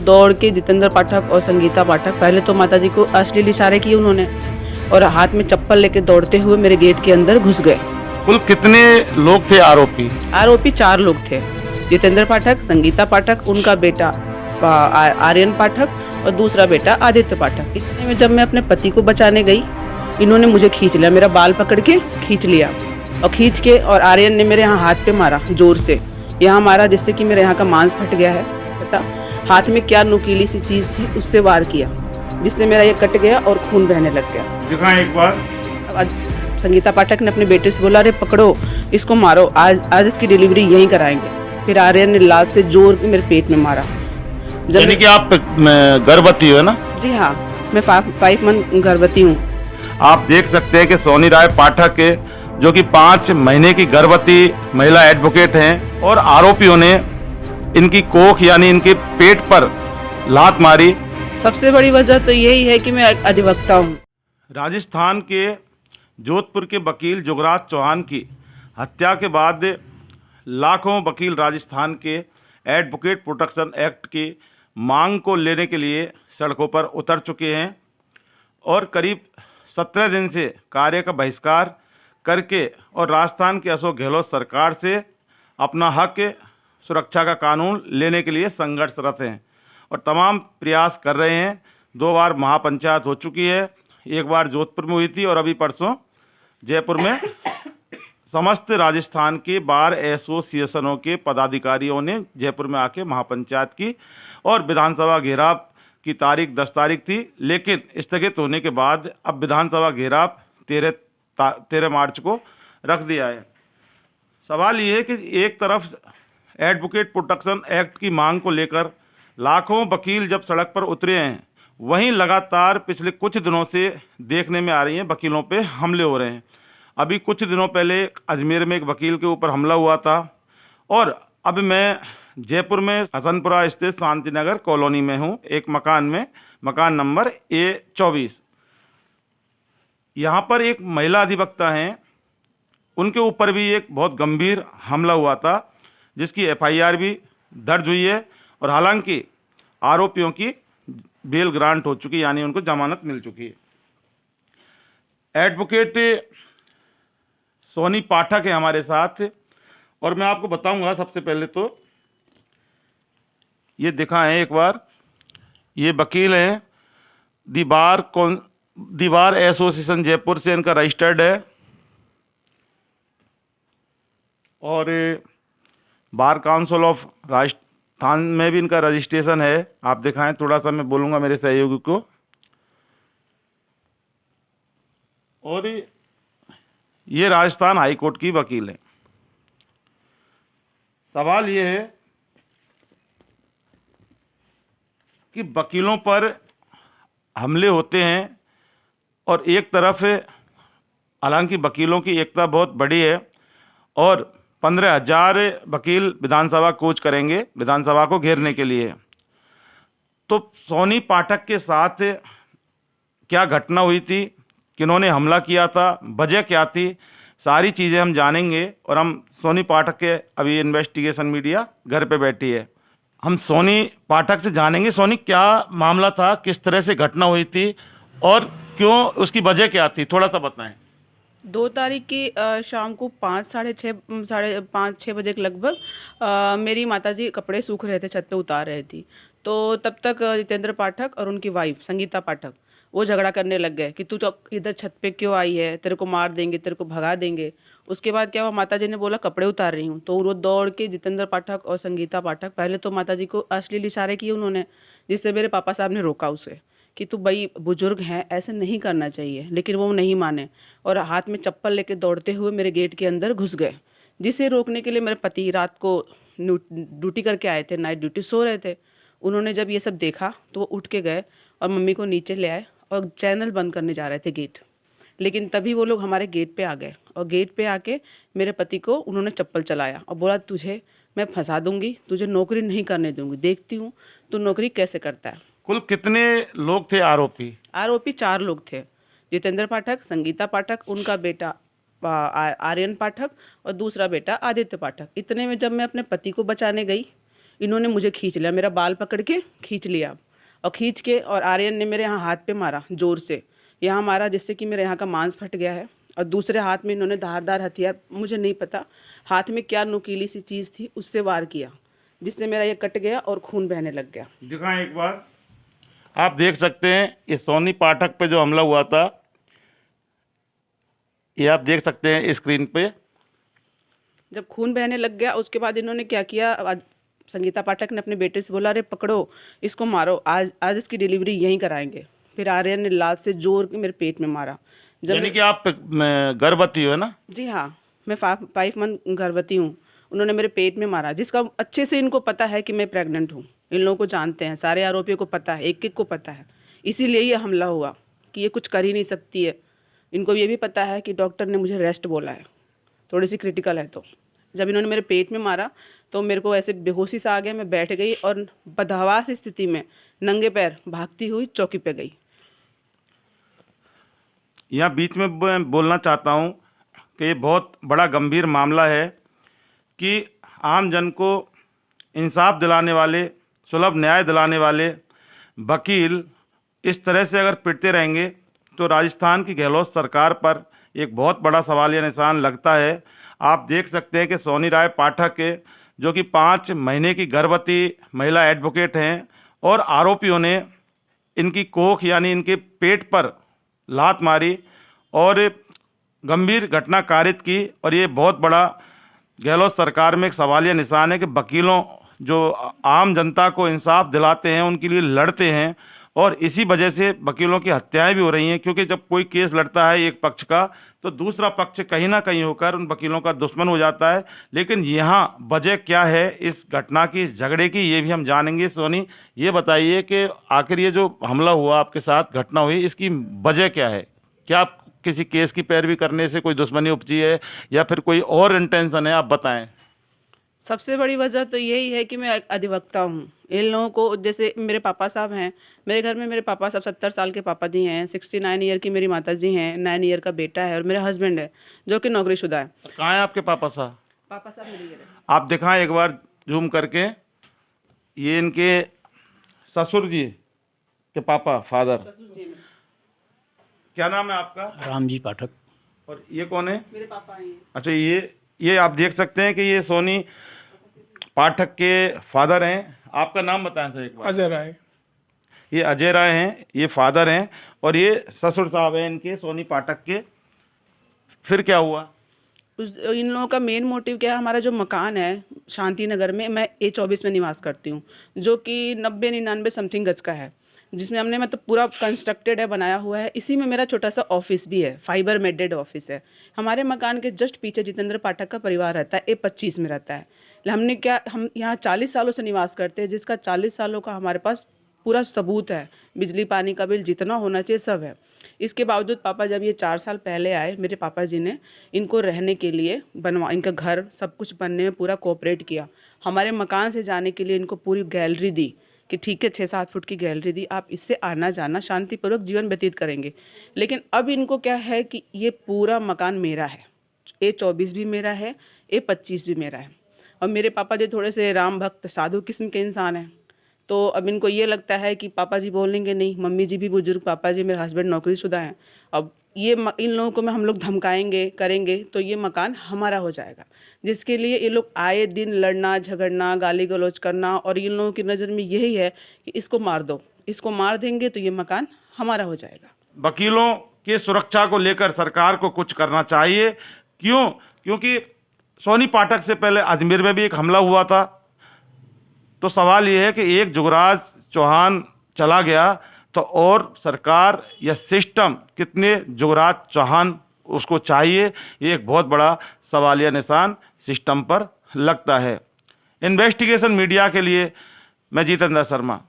दौड़ के जितेंद्र पाठक और संगीता पाठक, पहले तो माताजी को अश्लील इशारे किए उन्होंने और हाथ में चप्पल लेके दौड़ते हुए मेरे गेट के अंदर घुस गए। कुल कितने लोग थे आरोपी? आरोपी 4 लोग थे। जितेंद्र पाठक, संगीता पाठक, उनका बेटा आर्यन पाठक और दूसरा बेटा आदित्य पाठक। इतने में जब मैं अपने पति को बचाने गई, इन्होंने मुझे खींच लिया, मेरा बाल पकड़ के खींच लिया और खींच के और आर्यन ने मेरे यहाँ हाथ पे मारा, जोर से यहाँ मारा, जिससे कि मेरे यहाँ का मांस फट गया है। पता हाथ में क्या नुकीली सी चीज थी, उससे वार किया, जिससे मेरा ये कट गया और खून बहने लग गया। दिखाएं एक बार। आज संगीता पाठक ने अपने बेटे से बोला, अरे पकड़ो इसको, मारो, आज इसकी डिलीवरी यहीं कराएंगे। फिर आर्यन ने लात से जोर के मेरे पेट में मारा। यानी कि आप गर्भवती हो ना? जी हाँ, मैं 5 मंथ गर्भवती हूँ। आप देख सकते हैं कि सोनी राय पाठक जो कि 5 महीने की गर्भवती महिला एडवोकेट हैं और आरोपियों ने इनकी कोख यानी इनके पेट पर लात मारी। सबसे बड़ी वजह तो यही है कि मैं अधिवक्ता हूँ। राजस्थान के जोधपुर के वकील जुगराज चौहान की हत्या के बाद लाखों वकील राजस्थान के एडवोकेट प्रोटेक्शन एक्ट की मांग को लेने के लिए सड़कों पर उतर चुके हैं और करीब 17 दिन से कार्य का बहिष्कार करके और राजस्थान के अशोक गहलोत सरकार से अपना हक सुरक्षा का कानून लेने के लिए संघर्षरत हैं और तमाम प्रयास कर रहे हैं। 2 बार महापंचायत हो चुकी है, एक बार जोधपुर में हुई थी और अभी परसों जयपुर में समस्त राजस्थान के बार एसोसिएशनों के पदाधिकारियों ने जयपुर में आके महापंचायत की और विधानसभा घेराव की तारीख 10 तारीख थी, लेकिन स्थगित होने के बाद अब विधानसभा घेराव 13 मार्च को रख दिया है। सवाल ये है कि एक तरफ एडवोकेट प्रोटेक्शन एक्ट की मांग को लेकर लाखों वकील जब सड़क पर उतरे हैं, वहीं लगातार पिछले कुछ दिनों से देखने में आ रही हैं वकीलों पे हमले हो रहे हैं। अभी कुछ दिनों पहले अजमेर में एक वकील के ऊपर हमला हुआ था और अब मैं जयपुर में हसनपुरा स्थित शांतिनगर कॉलोनी में हूँ, एक मकान में, मकान नंबर A24। यहाँ पर एक महिला अधिवक्ता हैं, उनके ऊपर भी एक बहुत गंभीर हमला हुआ था जिसकी FIR भी दर्ज हुई है और हालांकि आरोपियों की बेल ग्रांट हो चुकी, यानी उनको जमानत मिल चुकी है। एडवोकेट सोनी पाठक है हमारे साथ और मैं आपको बताऊंगा, सबसे पहले तो ये दिखाएं एक बार, ये वकील हैं, दी बार एसोसिएशन जयपुर से इनका रजिस्टर्ड है और बार काउंसिल ऑफ राजस्थान में भी इनका रजिस्ट्रेशन है। आप दिखाएं, थोड़ा सा मैं बोलूँगा मेरे सहयोगी को। और ये राजस्थान हाई कोर्ट की वकील हैं। सवाल ये है कि वकीलों पर हमले होते हैं और एक तरफ हालांकि वकीलों की एकता बहुत बड़ी है और 15,000 वकील विधानसभा कूच करेंगे विधानसभा को घेरने के लिए, तो सोनी पाठक के साथ क्या घटना हुई थी, किन्होंने हमला किया था, वजह क्या थी, सारी चीज़ें हम जानेंगे। और हम सोनी पाठक के अभी इन्वेस्टिगेशन मीडिया घर पे बैठी है, हम सोनी पाठक से जानेंगे, सोनी क्या मामला था, किस तरह से घटना हुई थी और क्यों, उसकी वजह क्या थी, थोड़ा सा बताएं। 2 तारीख की शाम को 5-6 बजे के लगभग मेरी माताजी कपड़े सूख रहे थे, छत पे उतार रही थी, तो तब तक जितेंद्र पाठक और उनकी वाइफ संगीता पाठक वो झगड़ा करने लग गए कि तू इधर छत पे क्यों आई है, तेरे को मार देंगे, तेरे को भगा देंगे। उसके बाद क्या हुआ, माताजी ने बोला कपड़े उतार रही हूँ, तो वो दौड़ के जितेंद्र पाठक और संगीता पाठक, पहले तो माताजी को अश्लील इशारे किए उन्होंने, जिससे मेरे पापा साहब ने रोका उसे कि तू भाई बुजुर्ग हैं, ऐसे नहीं करना चाहिए, लेकिन वो नहीं माने और हाथ में चप्पल लेके दौड़ते हुए मेरे गेट के अंदर घुस गए। जिसे रोकने के लिए मेरे पति रात को ड्यूटी करके आए थे, नाइट ड्यूटी, सो रहे थे। उन्होंने जब ये सब देखा तो वो उठ के गए और मम्मी को नीचे ले आए और चैनल बंद करने जा रहे थे गेट, लेकिन तभी वो लोग हमारे गेट पे आ गए और गेट पे आके मेरे पति को उन्होंने चप्पल चलाया और बोला तुझे मैं फंसा दूंगी, तुझे नौकरी नहीं करने दूंगी, देखती हूँ तू नौकरी कैसे करता है। कुल कितने लोग थे आरोपी? आरोपी 4 लोग थे, जितेंद्र पाठक, संगीता पाठक, उनका बेटा आर्यन पाठक और दूसरा बेटा आदित्य पाठक। इतने में जब मैं अपने पति को बचाने गई, इन्होंने मुझे खींच लिया, मेरा बाल पकड़ के खींच लिया और खींच के, और आर्यन ने मेरे यहाँ हाथ पे मारा, ज़ोर से यहाँ मारा, जिससे कि मेरे यहाँ का मांस फट गया है। और दूसरे हाथ में इन्होंने धारदार हथियार, मुझे नहीं पता हाथ में क्या नुकीली सी चीज़ थी, उससे वार किया, जिससे मेरा ये कट गया और खून बहने लग गया। दिखाएं एक बार। आप देख सकते हैं ये सोनी पाठक पे जो हमला हुआ था, ये आप देख सकते हैं स्क्रीन पे। जब खून बहने लग गया उसके बाद इन्होंने क्या किया, संगीता पाठक ने अपने बेटे से बोला, अरे पकड़ो इसको, मारो, आज आज इसकी डिलीवरी यहीं कराएंगे। फिर आर्यन ने लात से जोर के मेरे पेट में मारा। यानी कि आप गर्भवती हो ना? जी हाँ, मैं 5 मंथ गर्भवती हूँ। उन्होंने मेरे पेट में मारा, जिसका अच्छे से इनको पता है कि मैं प्रेग्नेंट हूँ। इन लोगों को जानते हैं, सारे आरोपियों को पता है, एक एक को पता है। इसीलिए ये हमला हुआ कि ये कुछ कर ही नहीं सकती है। इनको ये भी पता है कि डॉक्टर ने मुझे रेस्ट बोला है, थोड़ी सी क्रिटिकल है। तो जब इन्होंने मेरे पेट में मारा तो मेरे को ऐसे बेहोशी सा आ गया, मैं बैठ गई और बदहवास स्थिति में नंगे पैर भागती हुई चौकी पे गई। यहाँ बीच में बोलना चाहता हूँ कि ये बहुत बड़ा गंभीर मामला है कि आम जन को इंसाफ दिलाने वाले, सुलभ न्याय दिलाने वाले वकील इस तरह से अगर पिटते रहेंगे तो राजस्थान की गहलोत सरकार पर एक बहुत बड़ा सवालिया निशान लगता है। आप देख सकते हैं कि सोनी राय पाठक के, जो कि 5 महीने की गर्भवती महिला एडवोकेट हैं, और आरोपियों ने इनकी कोख यानी इनके पेट पर लात मारी और गंभीर घटना कारित की। और ये बहुत बड़ा गहलोत सरकार में एक सवालिया निशान है कि वकीलों जो आम जनता को इंसाफ दिलाते हैं, उनके लिए लड़ते हैं, और इसी वजह से वकीलों की हत्याएं भी हो रही हैं। क्योंकि जब कोई केस लड़ता है एक पक्ष का, तो दूसरा पक्ष कहीं ना कहीं होकर उन वकीलों का दुश्मन हो जाता है। लेकिन यहाँ वजह क्या है इस घटना की, इस झगड़े की, ये भी हम जानेंगे। सोनी, ये बताइए कि आखिर ये जो हमला हुआ, आपके साथ घटना हुई, इसकी वजह क्या है? क्या आप किसी केस की पैरवी करने से कोई दुश्मनी उपजी है या फिर कोई और इंटेंशन है? आप बताएं। सबसे बड़ी वजह तो यही है कि मैं एक अधिवक्ता हूँ। इन लोगों को, जैसे मेरे पापा साहब हैं, मेरे घर में मेरे पापा साहब 70 साल के पापा जी हैं, 69 ईयर की मेरी माता जी हैं, 9 ईयर का बेटा है, और मेरा हस्बैंड है जो कि नौकरीशुदा है। कहाँ है आपके पापा साहब? पापा साहब मेरे ये आप दिखाएं एक बार जूम करके। ये इनके ससुर जी के पापा, फादर। क्या नाम है आपका? रामजी पाठक। और ये कौन है? मेरे पापा हैं। अच्छा, ये आप देख सकते हैं कि ये सोनी पाठक के फादर हैं। आपका नाम बताएं सर एक बार। अजय राय। ये अजय राय हैं, ये फादर हैं, और ये ससुर साहब हैं इनके, सोनी पाठक के। फिर क्या हुआ? इन लोगों का मेन मोटिव क्या है, हमारा जो मकान है शांति नगर में, मैं A24 में निवास करती हूँ, जो कि 90-99 समथिंग गज का है, जिसमें हमने मतलब पूरा कंस्ट्रक्टेड है, बनाया हुआ है। इसी में मेरा छोटा सा ऑफिस भी है, फाइबर मेडेड ऑफिस है। हमारे मकान के जस्ट पीछे जितेंद्र पाठक का परिवार रहता है, A25 में रहता है। हमने क्या, हम यहाँ 40 सालों से निवास करते हैं, जिसका 40 सालों का हमारे पास पूरा सबूत है, बिजली पानी का बिल जितना होना चाहिए सब है। इसके बावजूद पापा जब ये 4 साल पहले आए, मेरे पापा जी ने इनको रहने के लिए इनका घर सब कुछ बनने में पूरा कोऑपरेट किया। हमारे मकान से जाने के लिए इनको पूरी गैलरी दी कि ठीक है, 6-7 फुट की गैलरी दी, आप इससे आना जाना शांतिपूर्वक जीवन व्यतीत करेंगे। लेकिन अब इनको क्या है कि ये पूरा मकान मेरा है, A24 भी मेरा है, A25 भी मेरा है। और मेरे पापा जी थोड़े से राम भक्त साधु किस्म के इंसान हैं, तो अब इनको ये लगता है कि पापा जी बोलेंगे नहीं, मम्मी जी भी बुजुर्ग, पापा जी मेरे हस्बैंड नौकरीशुदा हैं, अब ये इन लोगों को हम लोग धमकाएंगे करेंगे तो ये मकान हमारा हो जाएगा, जिसके लिए ये लोग आए दिन लड़ना झगड़ना गाली गलौज करना। और इन लोगों की नज़र में यही है कि इसको मार दो, इसको मार देंगे तो ये मकान हमारा हो जाएगा। वकीलों की सुरक्षा को लेकर सरकार को कुछ करना चाहिए। क्यों? क्योंकि सोनी पाठक से पहले अजमेर में भी एक हमला हुआ था। तो सवाल ये है कि एक जुगराज चौहान चला गया तो और सरकार या सिस्टम कितने जुगराज चौहान उसको चाहिए, ये एक बहुत बड़ा सवालिया निशान सिस्टम पर लगता है। इन्वेस्टिगेशन मीडिया के लिए मैं जितेंद्र शर्मा।